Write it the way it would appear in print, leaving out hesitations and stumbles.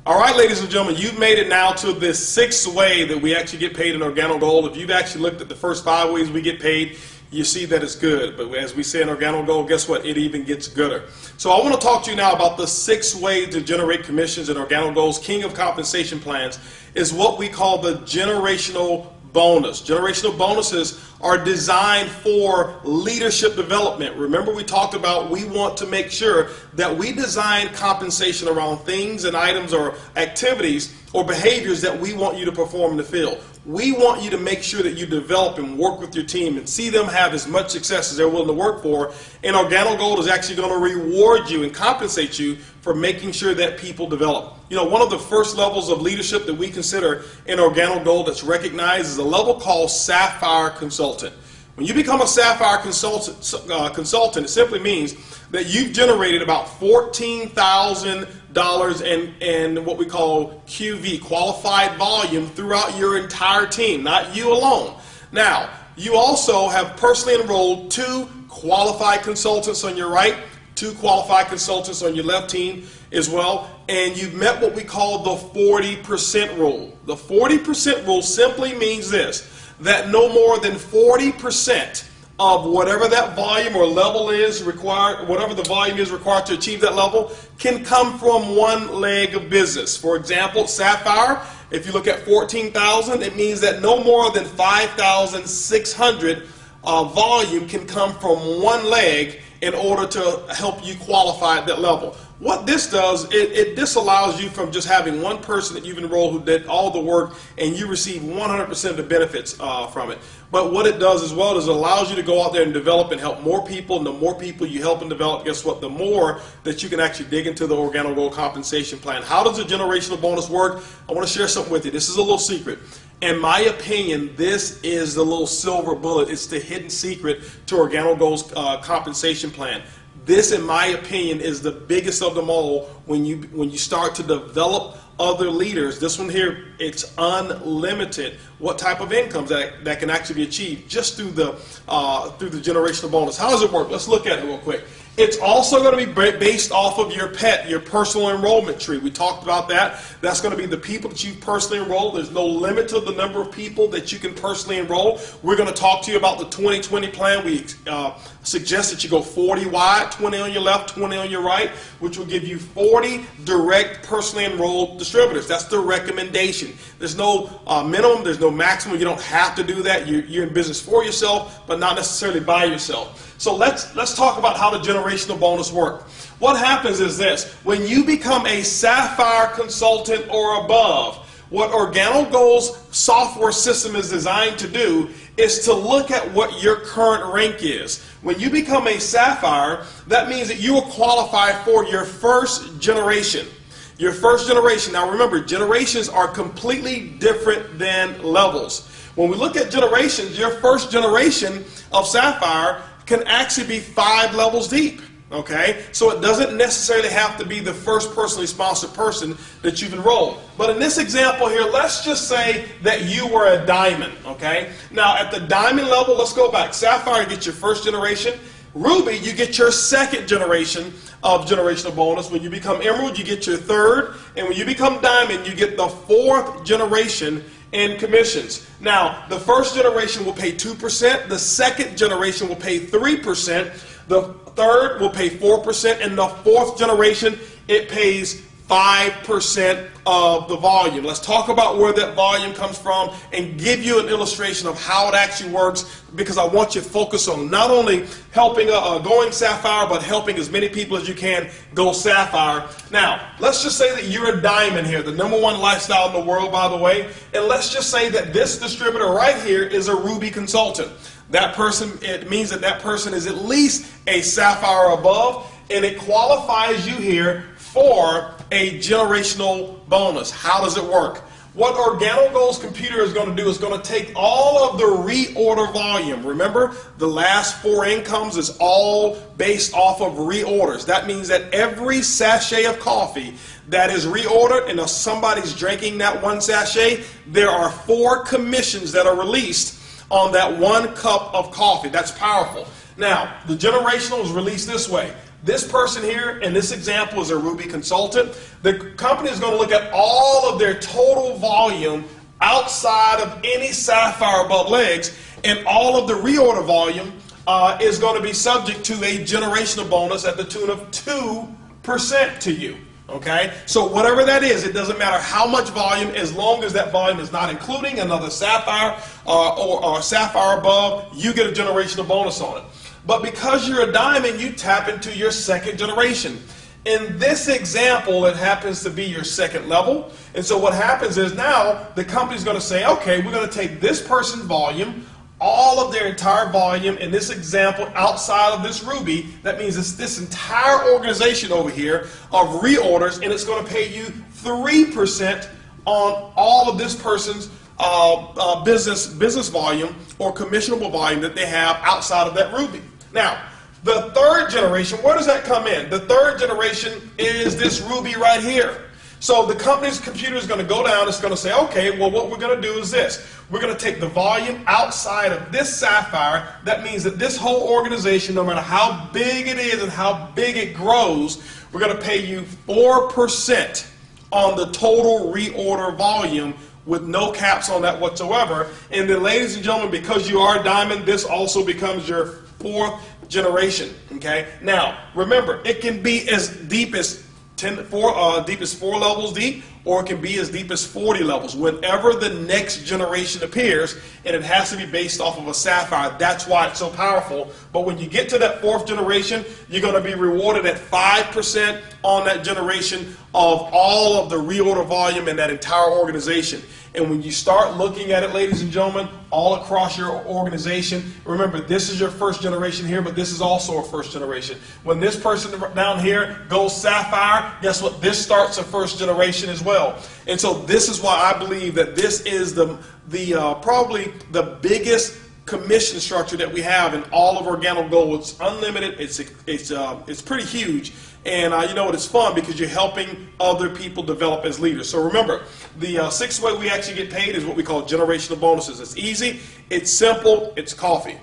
All right, ladies and gentlemen, you've made it now to the sixth way that we actually get paid in Organo Gold. If you've actually looked at the first 5 ways we get paid, you see that it's good. But as we say in Organo Gold, guess what? It even gets gooder. So I want to talk to you now about the 6th way to generate commissions in Organo Gold's King of Compensation Plans is what we call the generational bonus. Generational bonuses are designed for leadership development. Remember, we talked about we want to make sure that we design compensation around things and items or activities or behaviors that we want you to perform in the field. We want you to make sure that you develop and work with your team and see them have as much success as they're willing to work for. And Organo Gold is actually going to reward you and compensate you for making sure that people develop. You know, one of the first levels of leadership that we consider in Organo Gold that's recognized is a level called Sapphire Consultant. When you become a Sapphire consultant, it simply means that you've generated about $14,000 in what we call QV, qualified volume, throughout your entire team, not you alone. Now, you also have personally enrolled 2 qualified consultants on your right, 2 qualified consultants on your left team as well, and you've met what we call the 40% rule. The 40% rule simply means this, that no more than 40% of whatever that volume or level is required, whatever the volume is required to achieve that level, can come from one leg of business. For example, Sapphire, if you look at 14,000, it means that no more than 5,600 volume can come from one leg in order to help you qualify at that level. What this does, it disallows you from just having one person that you've enrolled who did all the work and you receive 100% of the benefits from it. But what it does as well is it allows you to go out there and develop and help more people, and the more people you help and develop, guess what, the more that you can actually dig into the Organo Gold compensation plan. How does a generational bonus work? I want to share something with you. This is a little secret. In my opinion, this is the little silver bullet. It's the hidden secret to Organo Gold's compensation plan. This, in my opinion, is the biggest of them all when you start to develop other leaders. This one here, it's unlimited what type of incomes that can actually be achieved just through the generational bonus. How does it work? Let's look at it real quick. It's also going to be based off of your PET, your personal enrollment tree. We talked about that. That's going to be the people that you've personally enrolled. There's no limit to the number of people that you can personally enroll. We're going to talk to you about the 2020 plan. We suggest that you go 40 wide, 20 on your left, 20 on your right, which will give you 40 direct personally enrolled distributors. That's the recommendation. There's no minimum, there's no maximum. You don't have to do that. You're in business for yourself, but not necessarily by yourself. So let's talk about how the generational bonus work. What happens is this: when you become a Sapphire consultant or above, what Organo Gold's software system is designed to do is to look at what your current rank is. When you become a Sapphire, that means that you will qualify for your first generation. Your first generation. Now remember, generations are completely different than levels. When we look at generations, your first generation of Sapphire can actually be 5 levels deep. Okay, so it doesn't necessarily have to be the first personally sponsored person that you've enrolled. But in this example here, let's just say that you were a diamond. Okay, now at the diamond level, let's go back. Sapphire, you get your first generation. Ruby, you get your second generation of generational bonus. When you become emerald, you get your third. And when you become diamond, you get the 4th generation in commissions. Now, the first generation will pay 2%, the second generation will pay 3%, the third will pay 4%, and the 4th generation, it pays 5% of the volume. Let's talk about where that volume comes from and give you an illustration of how it actually works, because I want you to focus on not only helping going Sapphire, but helping as many people as you can go Sapphire. Now, let's just say that you're a diamond here, the #1 lifestyle in the world, by the way, and let's just say that this distributor right here is a Ruby consultant. That person, it means that that person is at least a Sapphire above, and it qualifies you here for a generational bonus. How does it work? What Organo Gold's computer is going to do is going to take all of the reorder volume. Remember, the last 4 incomes is all based off of reorders. That means that every sachet of coffee that is reordered, and if somebody's drinking that 1 sachet, there are 4 commissions that are released on that 1 cup of coffee. That's powerful. Now, the generational is released this way. This person here in this example is a Ruby consultant. The company is going to look at all of their total volume outside of any Sapphire above legs, and all of the reorder volume is going to be subject to a generational bonus at the tune of 2% to you. Okay, so whatever that is, it doesn't matter how much volume, as long as that volume is not including another Sapphire or Sapphire above, you get a generational bonus on it. But because you're a diamond, you tap into your second generation. In this example, it happens to be your second level. And so what happens is now the company's going to say, okay, we're going to take this person's volume, all of their entire volume in this example outside of this Ruby. That means it's this entire organization over here of reorders, and it's going to pay you 3% on all of this person's business volume or commissionable volume that they have outside of that Ruby. Now, the third generation, where does that come in? The third generation is this Ruby right here. So the company's computer is going to go down, it's going to say, okay, well, what we're going to do is this. We're going to take the volume outside of this Sapphire. That means that this whole organization, no matter how big it is and how big it grows, we're going to pay you 4% on the total reorder volume with no caps on that whatsoever. And then, ladies and gentlemen, because you are a diamond, this also becomes your fourth generation. Okay. Now, remember, it can be as deep as 4 levels deep, or it can be as deep as 40 levels. Whenever the next generation appears, and it has to be based off of a Sapphire, that's why it's so powerful. But when you get to that fourth generation, you're going to be rewarded at 5% on that generation of all of the reorder volume in that entire organization. And when you start looking at it, ladies and gentlemen, all across your organization, remember, this is your first generation here, but this is also a first generation. When this person down here goes Sapphire, guess what? This starts a first generation as well. And so this is why I believe that this is probably the biggest commission structure that we have in all of Organo Gold. It's unlimited. It's pretty huge. And you know what, it's fun because you're helping other people develop as leaders. So remember, the sixth way we actually get paid is what we call generational bonuses. It's easy, it's simple, it's coffee.